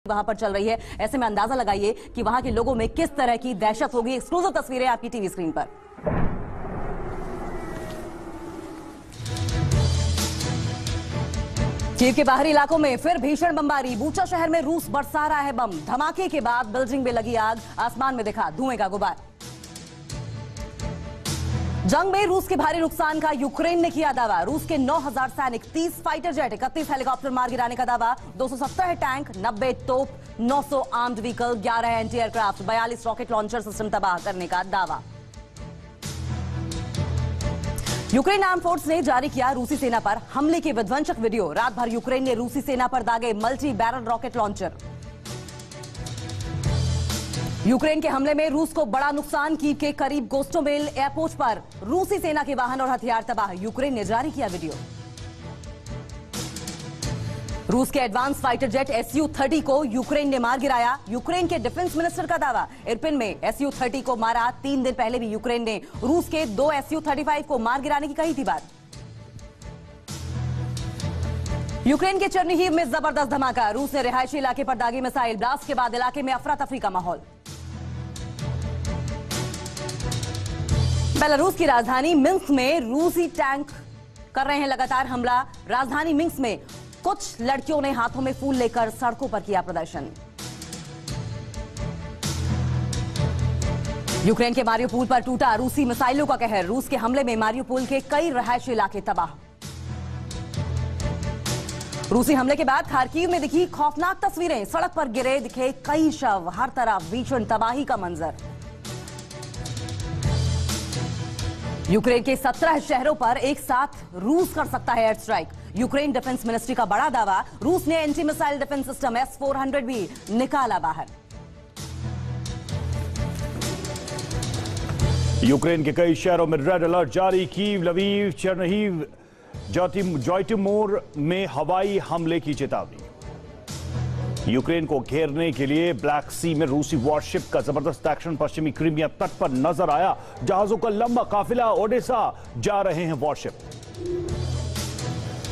वहां पर चल रही है। ऐसे में अंदाजा लगाइए कि वहां के लोगों में किस तरह की दहशत होगी। एक्सक्लूसिव तस्वीरें आपकी टीवी स्क्रीन पर। कीव के बाहरी इलाकों में फिर भीषण बमबारी। बूचा शहर में रूस बरसा रहा है बम। धमाके के बाद बिल्डिंग में लगी आग, आसमान में दिखा धुएं का गुबार। जंग में रूस के भारी नुकसान का यूक्रेन ने किया दावा। रूस के 9000 सैनिक, 30 फाइटर जेट, 31 हेलीकॉप्टर मार गिराने का दावा। 270 है टैंक, 90 तोप, 900 armed vehicle, 11 anti aircraft, 42 rocket launcher system तबाह करने का दावा। यूक्रेन आर्म फोर्स ने जारी किया रूसी सेना पर हमले के विध्वंसक वीडियो। रात भर यूक्रेन ने रूसी सेना पर दागे multi barrel rocket launcher. Ukraine के हमले में रूस को बड़ा नुकसान। कीव के करीब गोस्टोमेल एयरपोर्ट पर रूसी सेना के वाहन और हथियार तबाह। यूक्रेन ने जारी किया वीडियो। रूस के एडवांस फाइटर जेट Su-30 को यूक्रेन ने मार गिराया। यूक्रेन के डिफेंस मिनिस्टर का दावा। इरपिन में Su-30 को मारा। 3 दिन पहले भी यूक्रेन ने रूस के 2 Su-35 को मार गिराने की कही थी बात। यूक्रेन के चर्निहिव में जबरदस्त धमाका। रूस ने रिहायशी इलाके पर दागी मिसाइल। ब्लास्ट के बाद इलाके में अफरा तफरी का माहौल। बेलारूस की राजधानी मिन्स्क में रूसी टैंक कर रहे हैं लगातार हमला। राजधानी मिन्स्क में कुछ लड़कियों ने हाथों में फूल लेकर सड़कों पर किया प्रदर्शन। यूक्रेन के मारियोपोल पर टूटा रूसी मिसाइलों का कहर। रूस के हमले में मारियोपोल के कई रहायशी इलाके तबाह। रूसी हमले के बाद खार्किव में दिखी खौफनाक तस्वीरें। सड़क पर गिरे दिखे कई शव, हर तरफ भीषण तबाही का मंजर। यूक्रेन के 17 शहरों पर एक साथ रूस कर सकता है air strike. Ukraine defence ministry का बड़ा दावा। रूस ने anti missile defence system S-400 भी निकाला बाहर। यूक्रेन के कई शहरों में रेड अलर्ट जारी। कीव, लवीव, चेर्निहिव, जोइटोमिर में हवाई हमले की चेतावनी। यूक्रेन को घेरने के लिए ब्लैक सी में रूसी वॉरशिप का जबरदस्त एक्शन। पश्चिमी क्रीमिया तट पर नजर आया। जहाजों का लंबा काफिला ओडेसा जा रहे हैं वॉरशिप।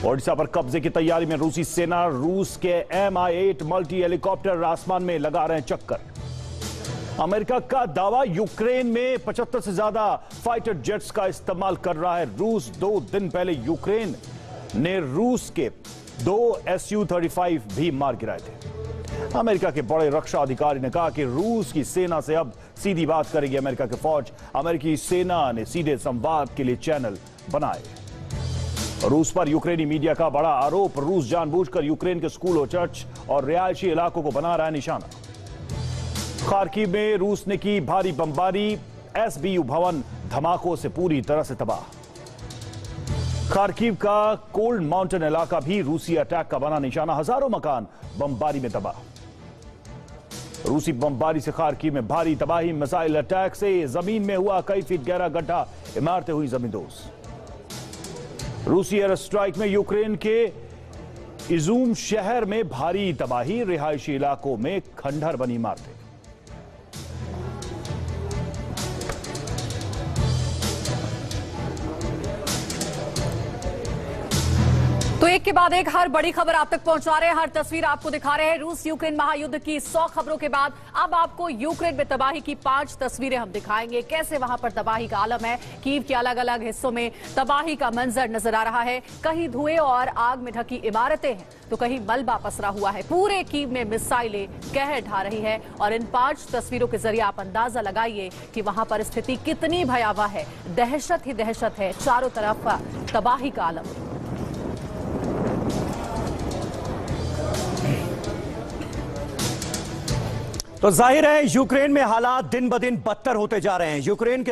ओडिशा पर कब्जे की तैयारी में रूसी सेना। रूस के Mi-8 मल्टी हेलीकॉप्टर आसमान में लगा रहे हैं चक्कर। अमेरिका का दावा, यूक्रेन में 75 से ज्यादा फाइटर जेट्स का इस्तेमाल कर रहा है रूस। 2 दिन पहले यूक्रेन ने रूस के 2 Su-35 भी मार गिराए थे। अमेरिका के बड़े रक्षा अधिकारी ने कहा कि रूस की सेना से अब सीधी बात करेगी अमेरिका की फौज। अमेरिकी सेना ने सीधे संवाद के लिए चैनल बनाए। रूस पर यूक्रेनी मीडिया का बड़ा आरोप। रूस जानबूझकर यूक्रेन के स्कूलों, चर्च और रिहायशी इलाकों को बना रहा है निशाना। खार्किव में रूस ने की भारी बमबारी। SBU भवन धमाकों से पूरी तरह से तबाह। खार्किव का कोल्ड माउंटेन इलाका भी रूसी अटैक का बना निशाना। हजारों मकान बमबारी में तबाह। रूसी बमबारी से खार्किव में भारी तबाही। मिसाइल अटैक से जमीन में हुआ कई फीट गहरा गड्ढा, इमारतें हुई जमींदोज। रूसी एयर स्ट्राइक में यूक्रेन के इजूम शहर में भारी तबाही। रिहायशी इलाकों में खंडहर बनी इमारतें। तो एक के बाद एक हर बड़ी खबर आप तक पहुंचा रहे हैं, हर तस्वीर आपको दिखा रहे हैं। रूस यूक्रेन महायुद्ध की 100 खबरों के बाद अब आपको यूक्रेन में तबाही की 5 तस्वीरें हम दिखाएंगे। कैसे वहां पर तबाही का आलम है। कीव के अलग अलग हिस्सों में तबाही का मंजर नजर आ रहा है। कहीं धुएं और आग में ढकी इमारतें हैं तो कहीं मलबा पसरा हुआ है। पूरे कीव में मिसाइलें कहर ढा रही है और इन 5 तस्वीरों के जरिए आप अंदाजा लगाइए कि वहां पर स्थिति कितनी भयावह है। दहशत ही दहशत है, चारों तरफ तबाही का आलम। तो जाहिर है यूक्रेन में हालात दिन ब दिन बदतर होते जा रहे हैं। यूक्रेन के